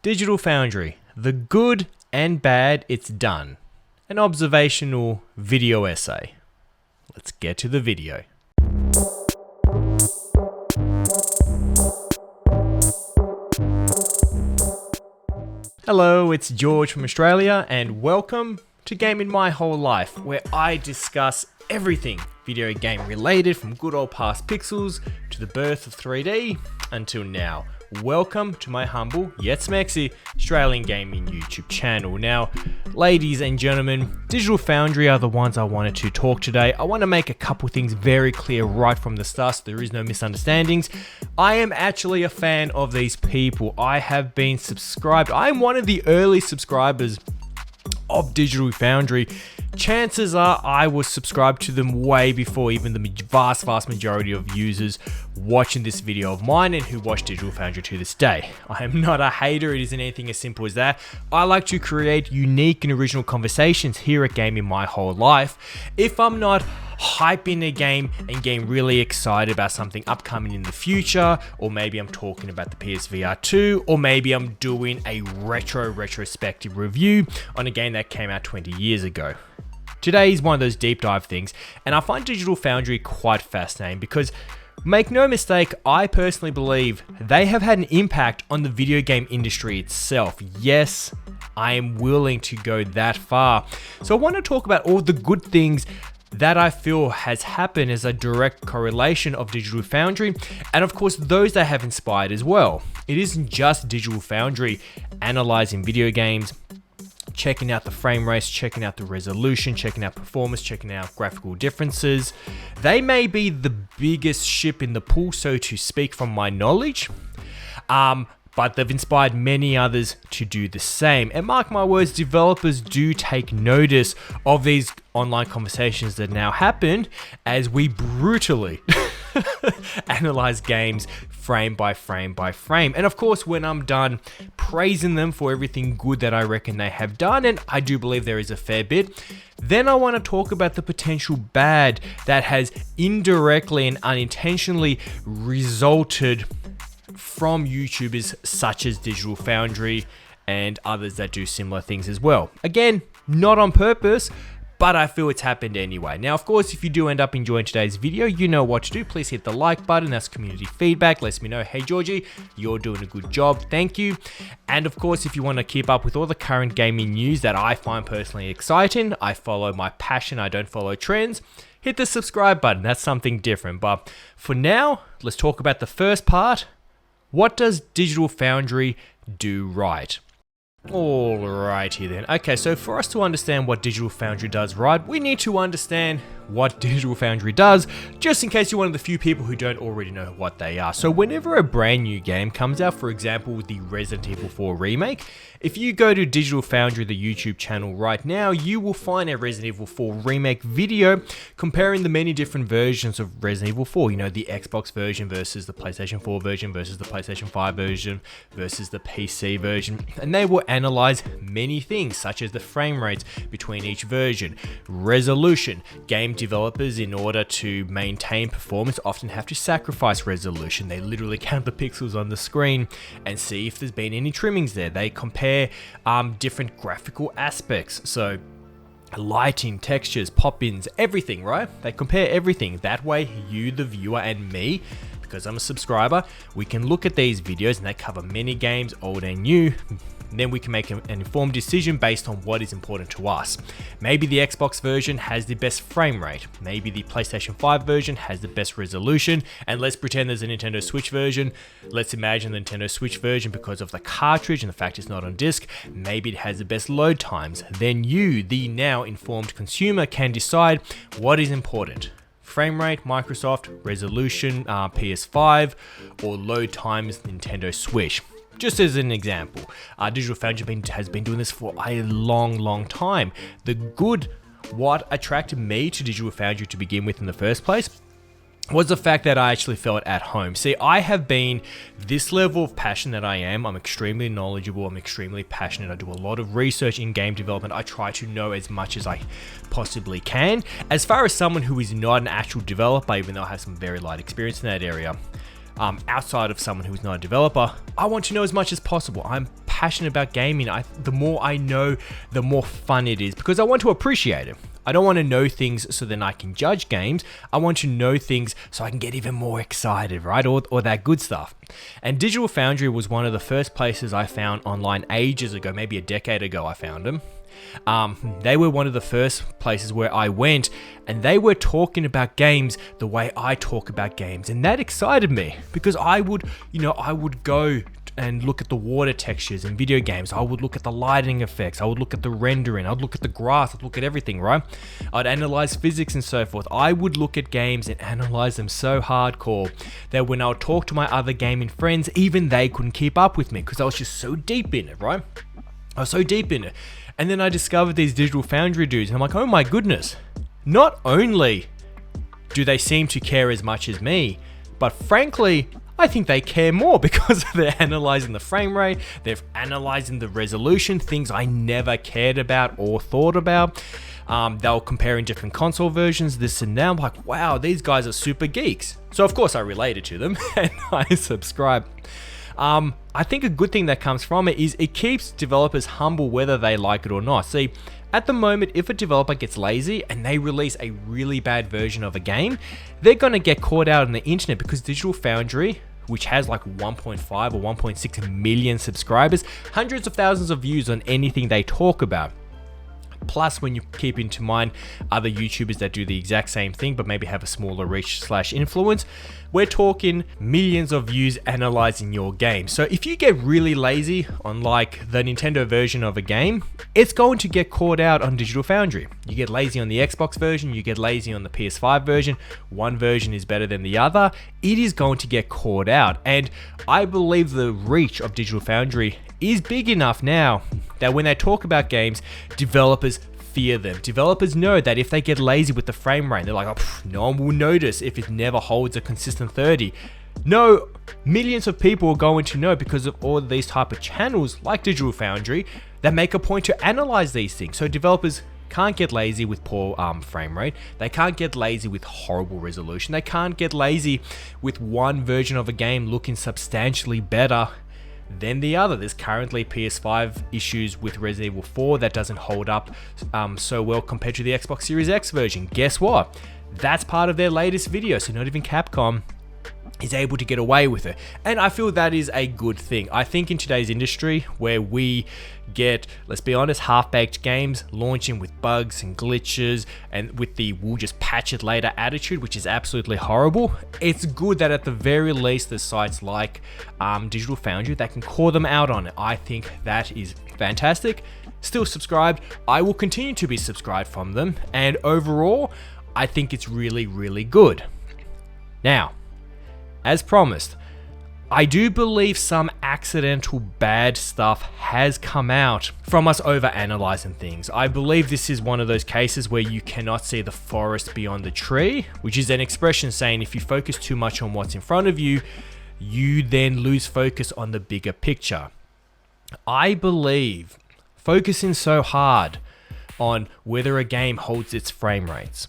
Digital Foundry, the good and bad it's done. An observational video essay. Let's get to the video. Hello, it's George from Australia and welcome to Gaming My Whole Life, where I discuss everything video game related from good old past pixels to the birth of 3D until now. Welcome to my humble yet smexy Australian gaming YouTube channel. Now, ladies and gentlemen, Digital Foundry are the ones I wanted to talk today. I want to make a couple things very clear right from the start so there is no misunderstandings. I am actually a fan of these people. I have been subscribed. I'm one of the early subscribers of Digital Foundry. Chances are I was subscribed to them way before even the vast majority of users watching this video of mine and who watch Digital Foundry to this day. I am not a hater, it isn't anything as simple as that. I like to create unique and original conversations here at Gaming My Whole Life. If I'm not hyping a game and getting really excited about something upcoming in the future, or maybe I'm talking about the psvr 2, or maybe I'm doing a retrospective review on a game that came out 20 years ago. Today is one of those deep dive things, and I find Digital Foundry quite fascinating because, make no mistake, I personally believe they have had an impact on the video game industry itself. Yes, I am willing to go that far. So I want to talk about all the good things that I feel has happened as a direct correlation of Digital Foundry, and of course those that have inspired as well. It isn't just Digital Foundry analyzing video games, checking out the frame rates, checking out the resolution, checking out performance, checking out graphical differences. They may be the biggest ship in the pool, so to speak, from my knowledge, but they've inspired many others to do the same. And mark my words, developers do take notice of these online conversations that now happen as we brutally analyze games frame by frame by frame. And of course, when I'm done praising them for everything good that I reckon they have done, and I do believe there is a fair bit, then I want to talk about the potential bad that has indirectly and unintentionally resulted from YouTubers such as Digital Foundry and others that do similar things as well. Again, not on purpose, but I feel it's happened anyway. Now, of course, if you do end up enjoying today's video, you know what to do. Please hit the like button. That's community feedback. Lets me know, hey, Georgie, you're doing a good job. Thank you. And of course, if you want to keep up with all the current gaming news that I find personally exciting, I follow my passion. I don't follow trends. Hit the subscribe button. That's something different. But for now, let's talk about the first part. What does Digital Foundry do right? Alrighty then. Okay, so for us to understand what Digital Foundry does right, we need to understand what Digital Foundry does, just in case you're one of the few people who don't already know what they are. So whenever a brand new game comes out, for example, the Resident Evil 4 remake, if you go to Digital Foundry, the YouTube channel right now, you will find a Resident Evil 4 remake video comparing the many different versions of Resident Evil 4. You know, the Xbox version versus the PlayStation 4 version versus the PlayStation 5 version versus the PC version. And they will analyze many things such as the frame rates between each version, resolution. Game developers, in order to maintain performance, often have to sacrifice resolution. They literally count the pixels on the screen and see if there's been any trimmings there. They compare different graphical aspects. So lighting, textures, pop-ins, everything, right? They compare everything. That way, you, the viewer, and me, because I'm a subscriber, we can look at these videos and they cover many games, old and new. Then we can make an informed decision based on what is important to us. Maybe the Xbox version has the best frame rate. Maybe the PlayStation 5 version has the best resolution. And let's pretend there's a Nintendo Switch version. Let's imagine the Nintendo Switch version, because of the cartridge and the fact it's not on disc, maybe it has the best load times. Then you, the now informed consumer, can decide what is important. Frame rate, Microsoft, resolution, PS5, or load times, Nintendo Switch. Just as an example, Digital Foundry has been doing this for a long time. What attracted me to Digital Foundry to begin with in the first place was the fact that I actually felt at home. See, I have been this level of passion that I am. I'm extremely knowledgeable. I'm extremely passionate. I do a lot of research in game development. I try to know as much as I possibly can. As far as someone who is not an actual developer, even though I have some very light experience in that area, outside of someone who's not a developer, I want to know as much as possible. I'm passionate passionate about gaming, the more I know, the more fun it is, because I want to appreciate it. I don't want to know things so then I can judge games. I want to know things so I can get even more excited, right? Or that good stuff. And Digital Foundry was one of the first places I found online ages ago, maybe a decade ago I found them. They were one of the first places where I went, and they were talking about games the way I talk about games, and that excited me, because I would go and look at the water textures in video games. I would look at the lighting effects. I would look at the rendering. I'd look at the grass. I'd look at everything, right? I'd analyze physics and so forth. I would look at games and analyze them so hardcore that when I would talk to my other gaming friends, even they couldn't keep up with me, because I was just so deep in it, right? I was so deep in it. And then I discovered these Digital Foundry dudes, and I'm like, oh my goodness. Not only do they seem to care as much as me, but frankly, I think they care more, because they're analyzing the frame rate, they're analyzing the resolution, things I never cared about or thought about. They were comparing different console versions, this and that. I'm like, wow, these guys are super geeks. So of course I related to them and I subscribed. I think a good thing that comes from it is it keeps developers humble whether they like it or not. See, at the moment, if a developer gets lazy and they release a really bad version of a game, they're going to get caught out on the internet, because Digital Foundry, which has like 1.5 or 1.6 million subscribers, hundreds of thousands of views on anything they talk about. Plus, when you keep into mind other YouTubers that do the exact same thing, but maybe have a smaller reach / influence, we're talking millions of views analyzing your game. So if you get really lazy on like the Nintendo version of a game, it's going to get caught out on Digital Foundry. You get lazy on the Xbox version, you get lazy on the PS5 version, one version is better than the other, it is going to get caught out. And I believe the reach of Digital Foundry is big enough now that when they talk about games, developers fear them. Developers know that if they get lazy with the frame rate, they're like, oh, no one will notice if it never holds a consistent 30. No, millions of people are going to know, because of all of these type of channels like Digital Foundry that make a point to analyze these things. So developers can't get lazy with poor frame rate. They can't get lazy with horrible resolution. They can't get lazy with one version of a game looking substantially better than the other. There's currently PS5 issues with Resident Evil 4 that doesn't hold up so well compared to the Xbox Series X version. Guess what? That's part of their latest video, so not even Capcom is able to get away with it. And I feel that is a good thing. I think in today's industry, where we get, let's be honest, half-baked games launching with bugs and glitches and with the we'll just patch it later attitude, which is absolutely horrible, it's good that at the very least there's sites like Digital Foundry that can call them out on it. I think that is fantastic. Still subscribed. I will continue to be subscribed from them, and overall I think it's really, really good. Now, as promised, I do believe some accidental bad stuff has come out from us over-analyzing things. I believe this is one of those cases where you cannot see the forest beyond the tree, which is an expression saying if you focus too much on what's in front of you, you then lose focus on the bigger picture. I believe focusing so hard on whether a game holds its frame rates,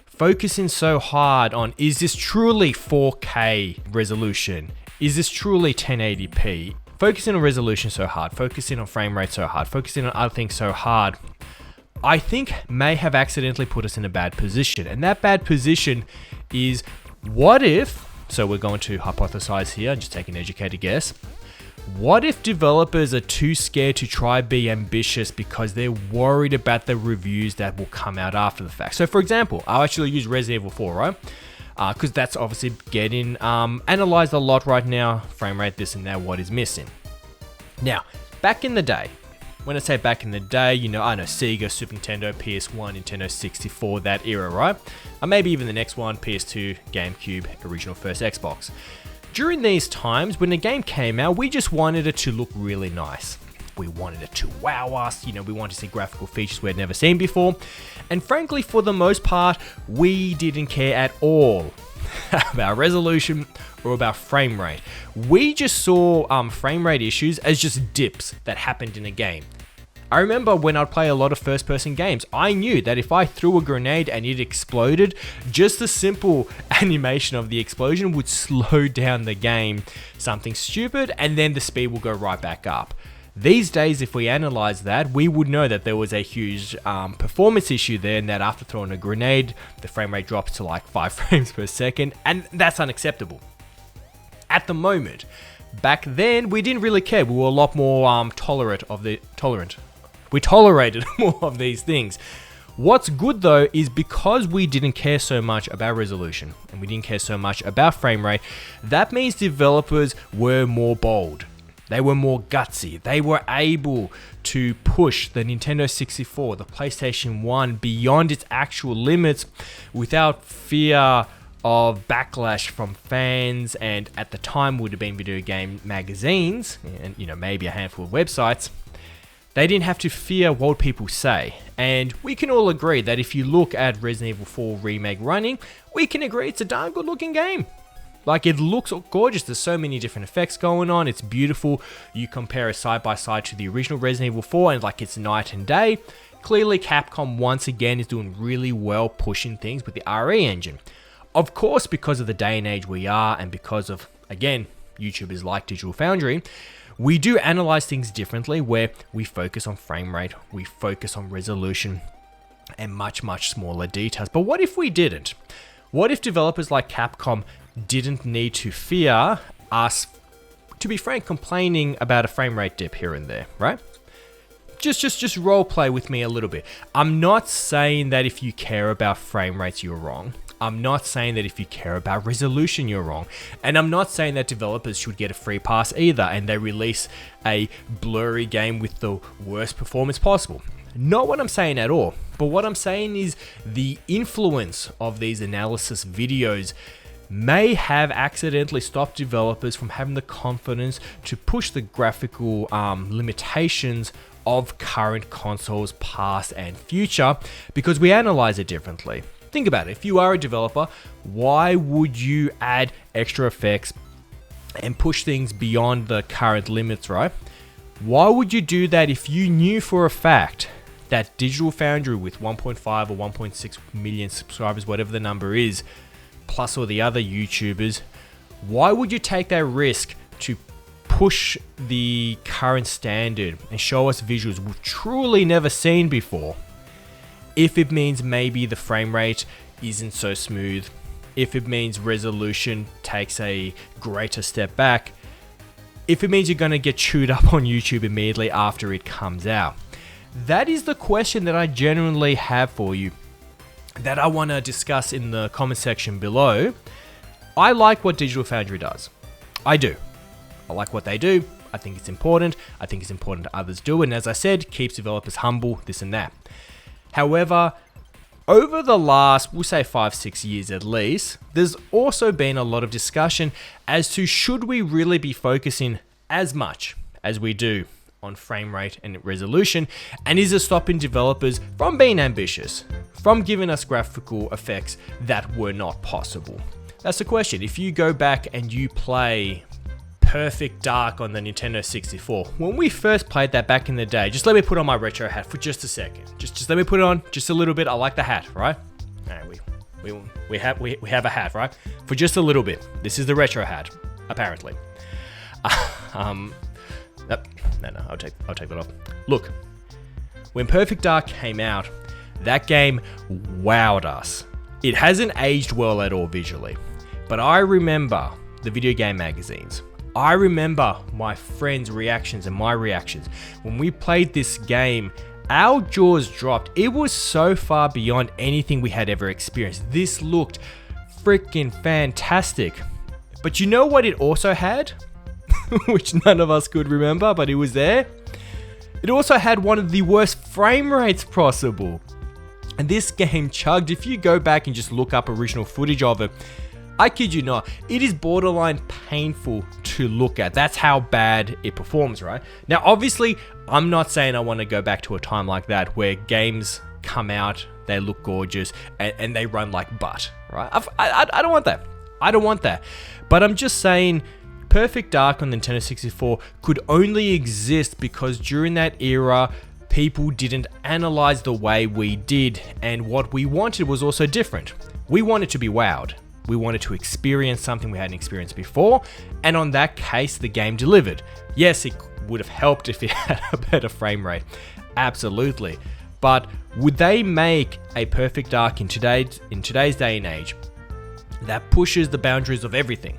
focusing so hard on, is this truly 4K resolution? Is this truly 1080p? Focusing on resolution so hard, focusing on frame rate so hard, focusing on other things so hard, I think may have accidentally put us in a bad position. And that bad position is, what if, so we're going to hypothesize here, just take an educated guess, what if developers are too scared to try be ambitious because they're worried about the reviews that will come out after the fact? So for example, I'll actually use Resident Evil 4, right? Because that's obviously getting analyzed a lot right now. Frame rate, this and that, what is missing. Now, back in the day, when I say back in the day, you know, I know Sega, Super Nintendo, PS1, Nintendo 64, that era, right? Or maybe even the next one, PS2, GameCube, original first Xbox. During these times, when the game came out, we just wanted it to look really nice. We wanted it to wow us, you know, we wanted to see graphical features we had never seen before. And frankly, for the most part, we didn't care at all about resolution or about frame rate. We just saw frame rate issues as just dips that happened in a game. I remember when I'd play a lot of first-person games, I knew that if I threw a grenade and it exploded, just the simple animation of the explosion would slow down the game, something stupid, and then the speed will go right back up. These days, if we analyze that, we would know that there was a huge performance issue there, and that after throwing a grenade, the frame rate drops to like 5 frames per second, and that's unacceptable. At the moment, back then, we didn't really care. We were a lot more tolerant. We tolerated more of these things. What's good though is because we didn't care so much about resolution and we didn't care so much about frame rate, that means developers were more bold. They were more gutsy. They were able to push the Nintendo 64, the PlayStation 1 beyond its actual limits without fear of backlash from fans, and at the time would have been video game magazines and maybe a handful of websites. They didn't have to fear what people say. And we can all agree that if you look at Resident Evil 4 Remake running, we can agree it's a darn good looking game. Like, it looks gorgeous. There's so many different effects going on. It's beautiful. You compare it side by side to the original Resident Evil 4 and like it's night and day. Clearly Capcom once again is doing really well pushing things with the RE engine. Of course, because of the day and age we are, and because of, again, YouTubers like Digital Foundry, we do analyze things differently, where we focus on frame rate, we focus on resolution, and much, much smaller details. But what if we didn't? What if developers like Capcom didn't need to fear us, to be frank, complaining about a frame rate dip here and there, right? Just role play with me a little bit. I'm not saying that if you care about frame rates, you're wrong. I'm not saying that if you care about resolution, you're wrong. And I'm not saying that developers should get a free pass either and they release a blurry game with the worst performance possible. Not what I'm saying at all. But what I'm saying is the influence of these analysis videos may have accidentally stopped developers from having the confidence to push the graphical limitations of current consoles, past and future, because we analyze it differently. Think about it. If you are a developer, why would you add extra effects and push things beyond the current limits, right? Why would you do that if you knew for a fact that Digital Foundry with 1.5 or 1.6 million subscribers, whatever the number is, plus all the other YouTubers, why would you take that risk to push the current standard and show us visuals we've truly never seen before? If it means maybe the frame rate isn't so smooth, if it means resolution takes a greater step back, if it means you're going to get chewed up on YouTube immediately after it comes out. That is the question that I genuinely have for you, that I want to discuss in the comment section below. I like what Digital Foundry does. I do. I like what they do. I think it's important. I think it's important that others do. And as I said, keeps developers humble, this and that. However, over the last, we'll say 5-6 years at least, there's also been a lot of discussion as to should we really be focusing as much as we do on frame rate and resolution, and is it stopping developers from being ambitious, from giving us graphical effects that were not possible? That's the question. If you go back and you play Perfect Dark on the Nintendo 64. When we first played that back in the day, just let me put on my retro hat for just a second. Just let me put it on just a little bit. I like the hat, right? We have a hat, right? For just a little bit. This is the retro hat, apparently. No, I'll take that off. Look, when Perfect Dark came out, that game wowed us. It hasn't aged well at all visually, but I remember the video game magazines. I remember my friends' reactions and my reactions. When we played this game, our jaws dropped. It was so far beyond anything we had ever experienced. This looked freaking fantastic. But you know what it also had? Which none of us could remember, but it was there. It also had one of the worst frame rates possible. And this game chugged. If you go back and just look up original footage of it, I kid you not, it is borderline painful to look at. That's how bad it performs, right? Now, obviously, I'm not saying I want to go back to a time like that where games come out, they look gorgeous, and they run like butt, right? I don't want that. I don't want that. But I'm just saying, Perfect Dark on Nintendo 64 could only exist because during that era, people didn't analyze the way we did, and what we wanted was also different. We wanted to be wowed. We wanted to experience something we hadn't experienced before, and on that case, the game delivered. Yes, it would have helped if it had a better frame rate, absolutely. But would they make a Perfect Dark in today's day and age that pushes the boundaries of everything?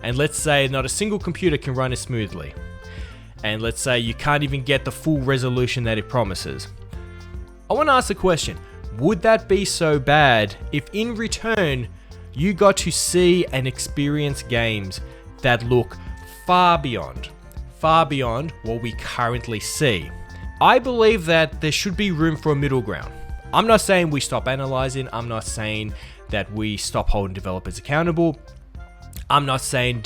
And let's say not a single computer can run it smoothly. And let's say you can't even get the full resolution that it promises. I want to ask the question, would that be so bad if in return you got to see and experience games that look far beyond what we currently see? I believe that there should be room for a middle ground. I'm not saying we stop analyzing. I'm not saying that we stop holding developers accountable. I'm not saying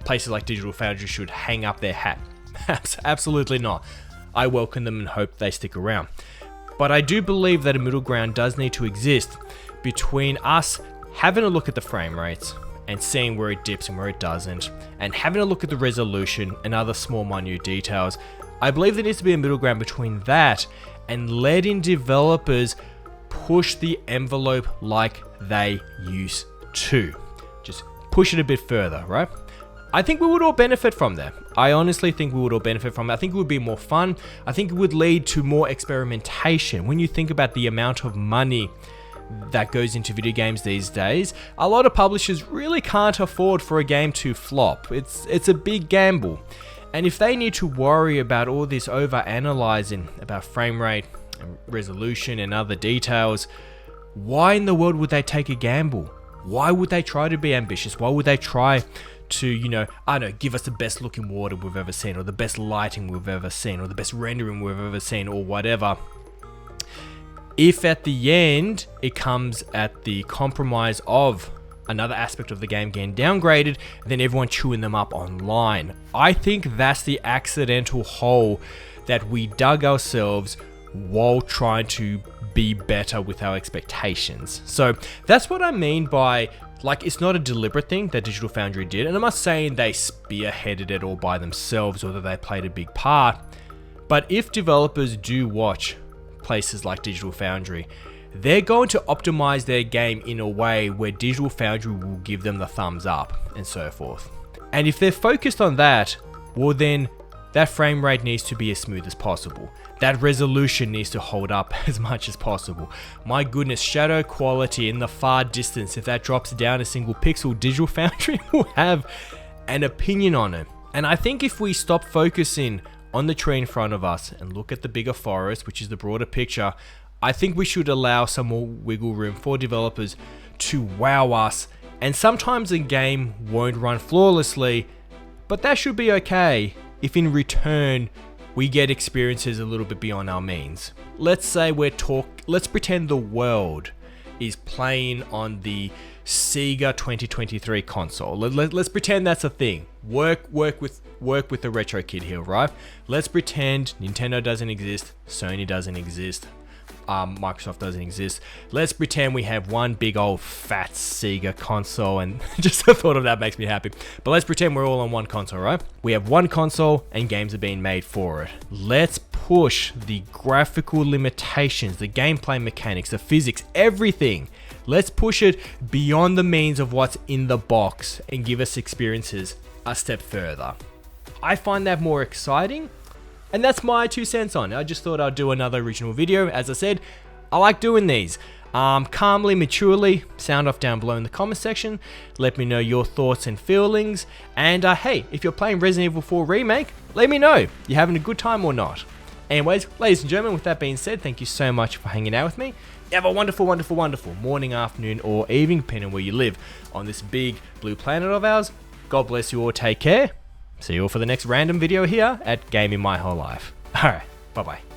places like Digital Foundry should hang up their hat. Absolutely not. I welcome them and hope they stick around. But I do believe that a middle ground does need to exist between us having a look at the frame rates and seeing where it dips and where it doesn't, and having a look at the resolution and other small minute details. I believe there needs to be a middle ground between that and letting developers push the envelope like they used to. Just push it a bit further, right? I think we would all benefit from that. I honestly think we would all benefit from it. I think it would be more fun. I think it would lead to more experimentation. When you think about the amount of money that goes into video games these days, a lot of publishers really can't afford for a game to flop. It's a big gamble. And if they need to worry about all this over-analyzing about frame rate and resolution and other details, why in the world would they take a gamble? Why would they try to be ambitious? Why would they try to, give us the best looking water we've ever seen, or the best lighting we've ever seen, or the best rendering we've ever seen, or whatever? If at the end it comes at the compromise of another aspect of the game getting downgraded, then everyone chewing them up online. I think that's the accidental hole that we dug ourselves while trying to be better with our expectations. So that's what I mean by, it's not a deliberate thing that Digital Foundry did, and I'm not saying they spearheaded it all by themselves or that they played a big part, but if developers do watch places like Digital Foundry, they're going to optimize their game in a way where Digital Foundry will give them the thumbs up and so forth. And if they're focused on that, well then that frame rate needs to be as smooth as possible. That resolution needs to hold up as much as possible. My goodness, shadow quality in the far distance, if that drops down a single pixel, Digital Foundry will have an opinion on it. And I think if we stop focusing on the tree in front of us and look at the bigger forest, which is the broader picture, I think we should allow some more wiggle room for developers to wow us. And sometimes a game won't run flawlessly, but that should be okay if in return we get experiences a little bit beyond our means. Let's say let's pretend the world is playing on the Sega 2023 console. Let's pretend that's a thing. Work with the retro kid here, right? Let's pretend Nintendo doesn't exist, Sony doesn't exist, Microsoft doesn't exist. Let's pretend we have one big old fat Sega console, and just the thought of that makes me happy. But let's pretend we're all on one console, right? We have one console and games are being made for it. Let's push the graphical limitations, the gameplay mechanics, the physics, everything. Let's push it beyond the means of what's in the box and give us experiences a step further. I find that more exciting. And that's my 2 cents on it. I just thought I'd do another original video. As I said, I like doing these. Calmly, maturely, sound off down below in the comment section. Let me know your thoughts and feelings. And hey, if you're playing Resident Evil 4 Remake, let me know. You having a good time or not? Anyways, ladies and gentlemen, with that being said, thank you so much for hanging out with me. You have a wonderful, wonderful, wonderful morning, afternoon, or evening, depending on where you live on this big blue planet of ours. God bless you all. Take care. See you all for the next random video here at Gaming My Whole Life. Alright, bye bye.